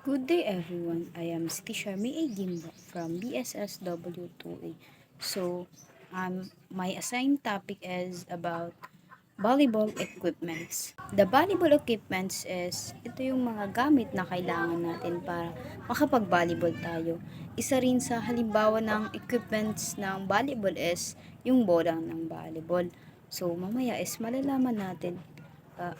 Good day everyone, I am Siti Sharmi A. Gimba from BSSW2A. So, my assigned topic is about volleyball equipments. The volleyball equipments is, ito yung mga gamit na kailangan natin para makapag-volleyball tayo. Isa rin sa halimbawa ng equipments ng volleyball is yung bola ng volleyball. So, mamaya is malalaman natin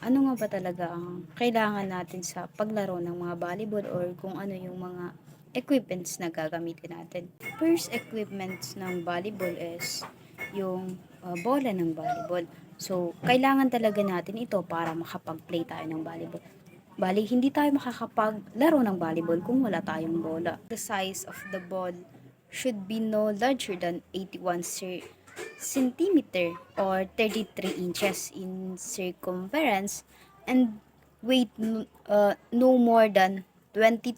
ano nga ba talaga ang kailangan natin sa paglaro ng mga volleyball or kung ano yung mga equipments na gagamitin natin. First equipments ng volleyball is yung bola ng volleyball. So, kailangan talaga natin ito para makapag-play tayo ng volleyball. Bali, hindi tayo makakapaglaro ng volleyball kung wala tayong bola. The size of the ball should be no larger than 81 centimeter or 33 inches in circumference and weight no more than 225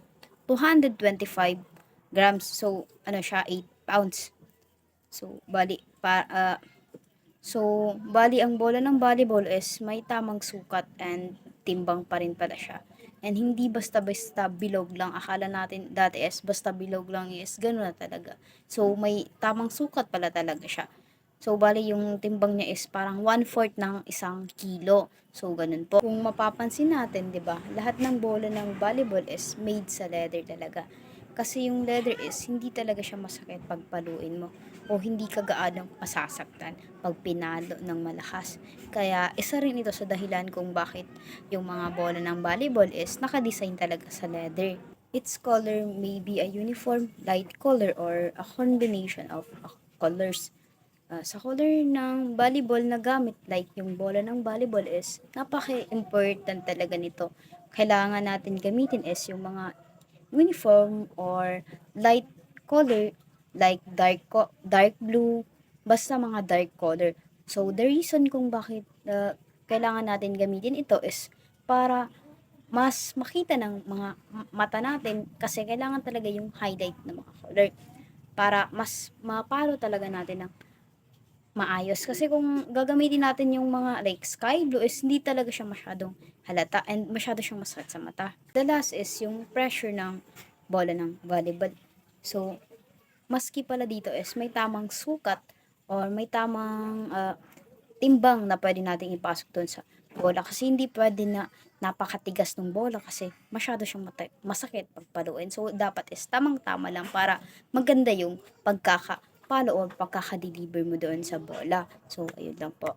grams. So, ano siya, 8 pounds. So, bali ang bola ng volleyball is may tamang sukat and timbang pa rin pala siya. And hindi basta-basta bilog lang. Akala natin dati is basta bilog lang is gano'n na talaga. So, may tamang sukat pala talaga siya. So, bali yung timbang niya is parang 1/4 ng 1 kilo. So, ganun po. Kung mapapansin natin, di ba, lahat ng bola ng volleyball is made sa leather talaga. Kasi yung leather is hindi talaga siya masakit pag paluin mo o hindi ka gaanong masasaktan pag pinalo ng malakas. Kaya isa rin ito sa dahilan kung bakit yung mga bola ng volleyball is nakadesign talaga sa leather. Its color may be a uniform light color or a combination of colors. Sa color ng volleyball na gamit, like yung bola ng volleyball is, napaka-important talaga nito. Kailangan natin gamitin is yung mga uniform or light color like dark blue, basta mga dark color. So, the reason kung bakit kailangan natin gamitin ito is para mas makita ng mga mata natin kasi kailangan talaga yung highlight ng mga color para mas mapalo talaga natin ng maayos. Kasi kung gagamitin natin yung mga like sky blue is hindi talaga siya masyadong halata and masyado siyang masakit sa mata. The last is yung pressure ng bola ng volleyball. So, maski pala dito is may tamang sukat or may tamang timbang na pwede nating ipasok doon sa bola kasi hindi pwede na napakatigas ng bola kasi masyado siyang masakit pagpaluin. So, dapat is tamang-tama lang para maganda yung pagkakapalo o pagkakadeliver mo doon sa bola. So, ayun lang po.